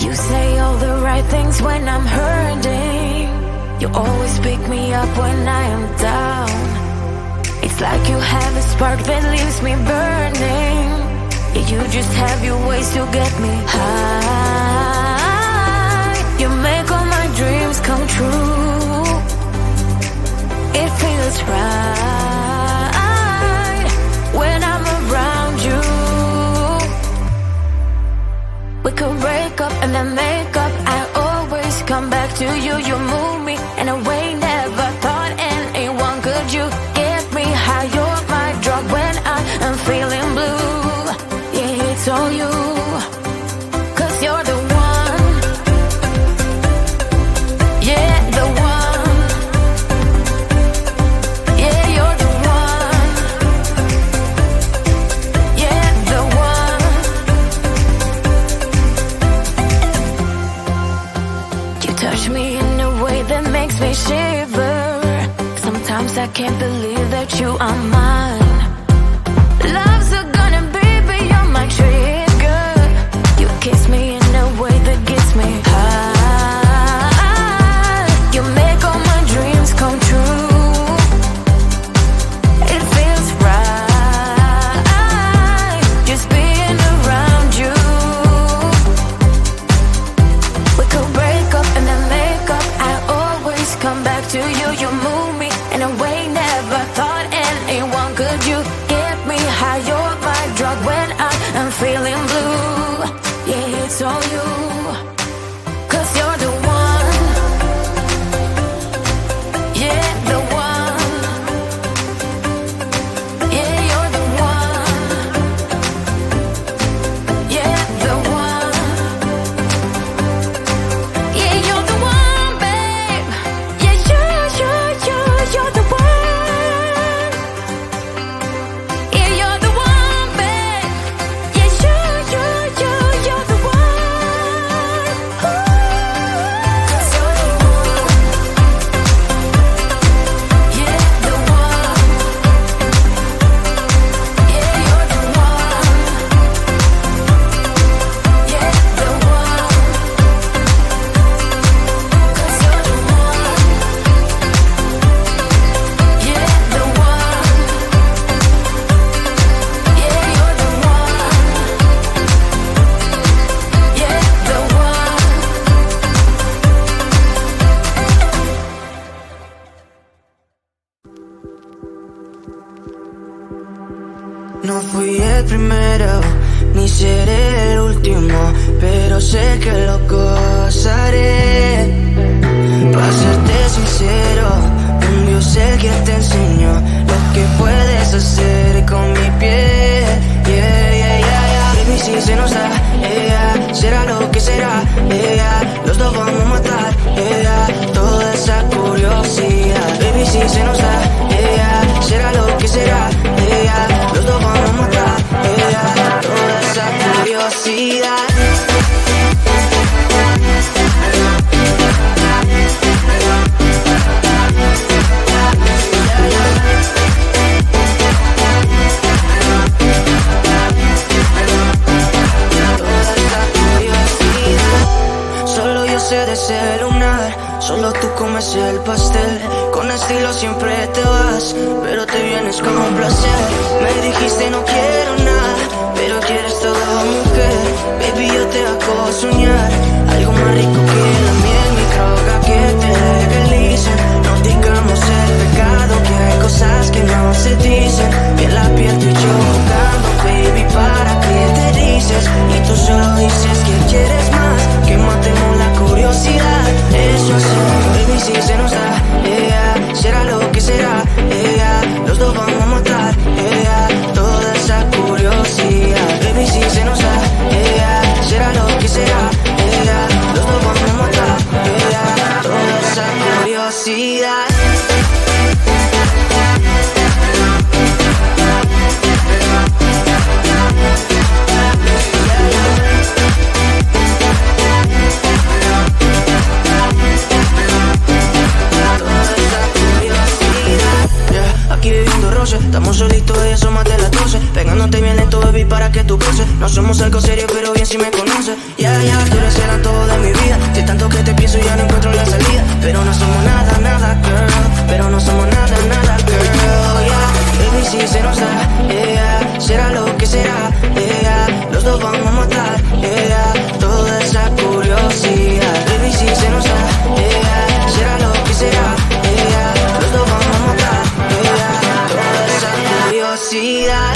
You say all the right things when I'm hurting. You always pick me up when I am down. It's like you have a spark that leaves me burning. Yeah, you just have your ways to get me high. You make all my dreams come true. It feels right when I'm around you. We could break up and then make up. I always come back to you. You move me in a way never thought anyone could. You get me high. You're my drug when I am feeling blue. Yeah, it's all you, 'cause you're the one. Yeah, the one. Yeah, you're the one. Yeah, the one. You touch me in a way that makes me shiver. Sometimes I can't believe that you are mine. Love's a gun and baby, you're my trigger. You kiss me in a way that gets me high. You make all my dreams come true. It feels right just being around you. We could break up and then make up. I always come back to you. You move me in a way never thought anyone could. You get me high. You're my drug when I am feeling blue. Yeah, it's all you, 'cause you're the one. Yeah, the one. Yeah, you're the one. Yeah, the one. Yeah, you're the one, babe. Yeah, you're the one. Yeah, you're the one, babe. Yeah, you're the one. Ooh. 'Cause you're the one. Yeah, the one. Yeah, you're the one. Yeah, the one. 'Cause you're the one. Yeah, the one. Yeah, you're the one. Yeah, the one. No fui el primero, ni seré el último, pero sé que lo gozaré. Para serte sincero, un Dios el que te enseñó lo que puedes hacer con mi piel. Yeah, yeah, yeah, yeah. Baby, si se nos da, yeah, será lo que será, yeah, los dos vamos a matar, yeah, toda esa curiosidad. Baby, si se nos da, yeah, será lo que será, yeah, los dos vamos a matar, yeah, toda esa curiosidad. Solo yo sé de ese lunar, solo tú comes el pastel. Con estilo siempre te vas, pero te vienes como un placer. Me dijiste no quiero nada, pero quieres todo, mujer. Baby, yo te hago soñar algo más rico que la miel, mi droga que te legalicen. No digamos el pecado, que hay cosas que no se dicen. Piel a piel tú y yo jugando, baby, ¿para qué te dices? Y tú solo dices que quieres más, que matemos la curiosidad. Eso hacemos, baby, si se nos da, yeah, será lo que será, yeah, los dos vamos a matar, yeah, toda esa curiosidad. Baby, si se nos da, yeah, será lo que será, yeah, los dos vamos a matar, yeah, toda esa curiosidad. Estamos solitos y asómate las 12, pegándote bien lento, baby, para que tú goces. No somos algo serio, pero bien si me conoces. Tú eres el antojo de mi vida. De tanto que te pienso ya no encuentro la salida. Pero no somos nada, nada, girl. Pero no somos nada, nada, girl, Baby, si se nos da, será lo que será, los dos vamos a matar, toda esa curiosidad. Baby, si se nos da, será lo que será, los dos vamos a matar, toda esa curiosidad.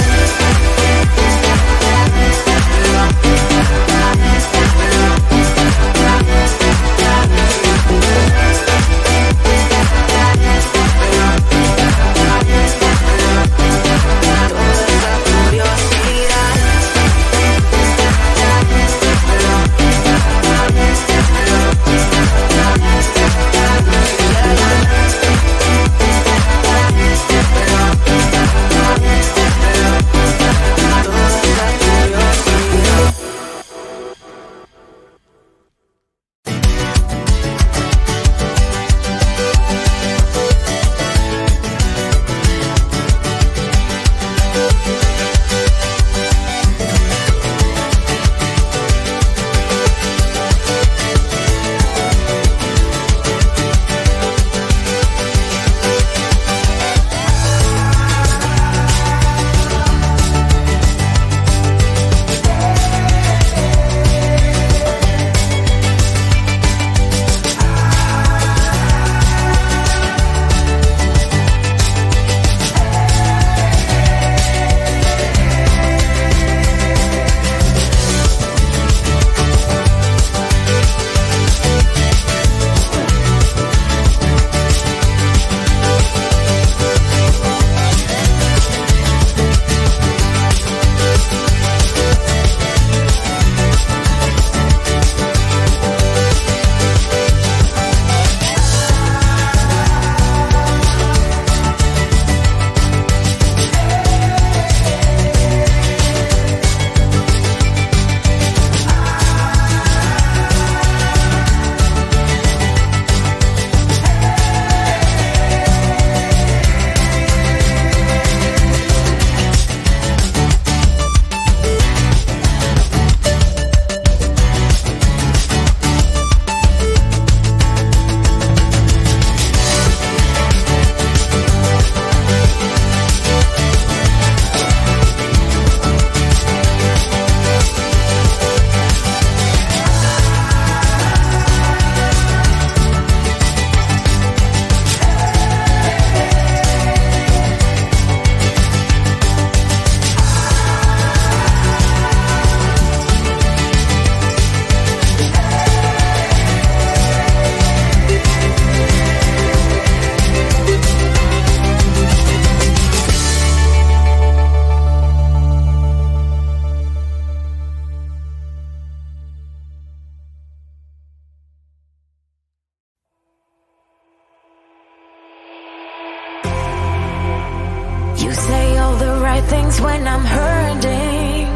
things when I'm hurting.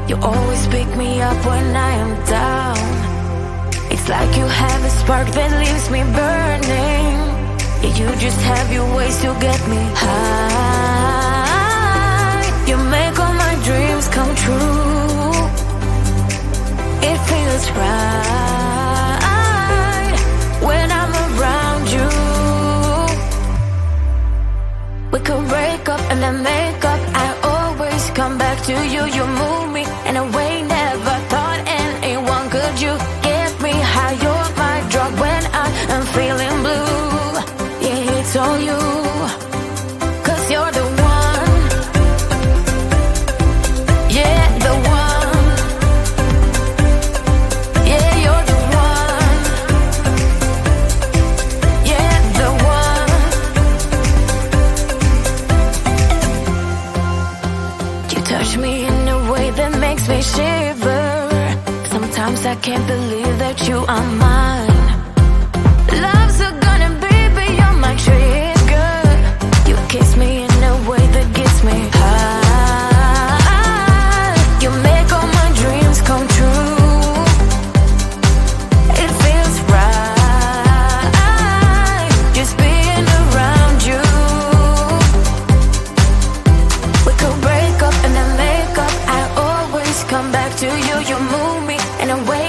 You always pick me up when I am down. It's like you have a spark that leaves me burning. Yeah, you just have your ways to get me high. You make all my dreams come true. It feels right when I'm around you. We could break up and then make up. I always come back to you. You move me in a way never thought anyone could. You get me high. You're my drug when I am feeling blue. Yeah, it's all you, 'cause you're the one. Yeah, the one. Yeah, you're the one. Yeah, the one. You touch me in a way that makes me shiver. Sometimes I can't believe that you are mine. Love's a gun and baby, you're my trigger. You kiss me in a way that gets me high. You make all my dreams come true. It feels right just being around you. We could break up and then make up. I always come back to you. You move me in a way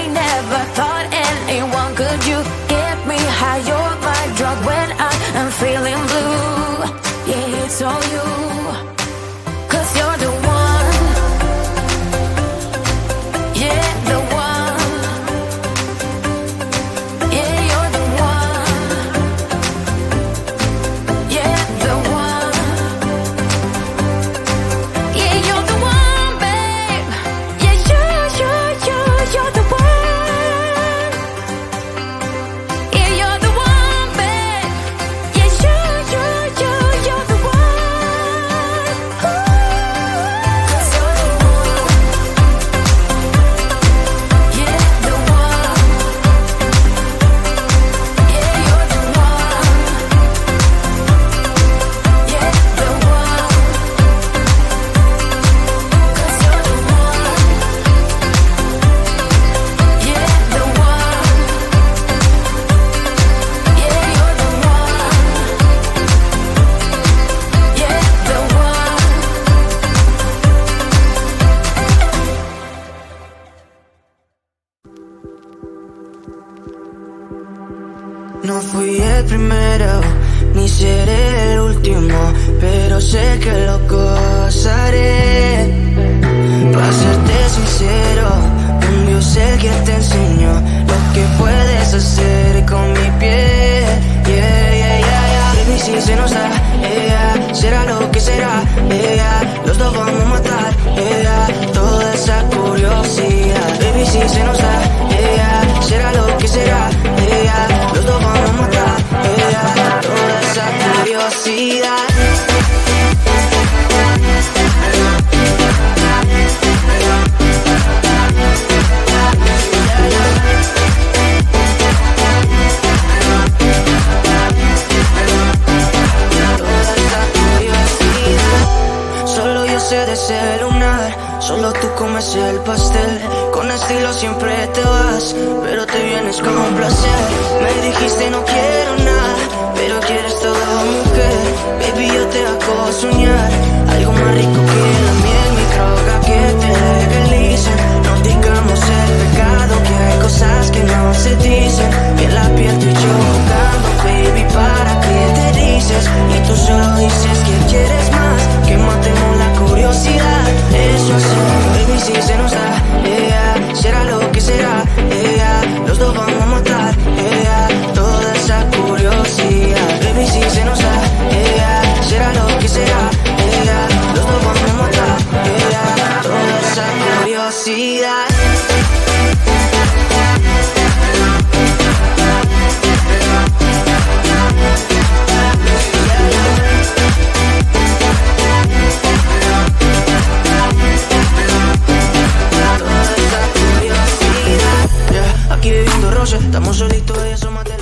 No fui el primero, ni seré el último, pero sé que lo gozaré. Para serte sincero, un Dios el que te enseñó lo que puedes hacer con mi piel. Yeah, yeah, yeah, yeah. Baby, si se nos da, yeah, será lo que será, yeah, los dos vamos a matar, yeah, toda esa curiosidad. Baby, si se nos da, yeah, será lo que será, yeah, los dos vamos a matar, yeah, toda esa curiosidad. De celular, solo tú comes el pastel. Con estilo siempre te vas, pero te vienes con un placer. Me dijiste no quiero nada, pero quieres toda mujer. Baby, yo te hago soñar algo más rico que la miel, mi droga que te legalice. No digamos el pecado, que hay cosas que no se dicen. Y en la piel tú y yo jugando, baby, ¿para qué te dices? Y tú solo dices que quieres más, que matemos la curiosidad. Eso es, baby, si se nos da, yeah, será lo que será, yeah, los dos vamos a matar, yeah, toda esa curiosidad. Baby, si se nos da, yeah, será lo que será, yeah, los dos vamos a matar, yeah, toda esa curiosidad. Aquí bebiendo roce, estamos solitos y eso mata.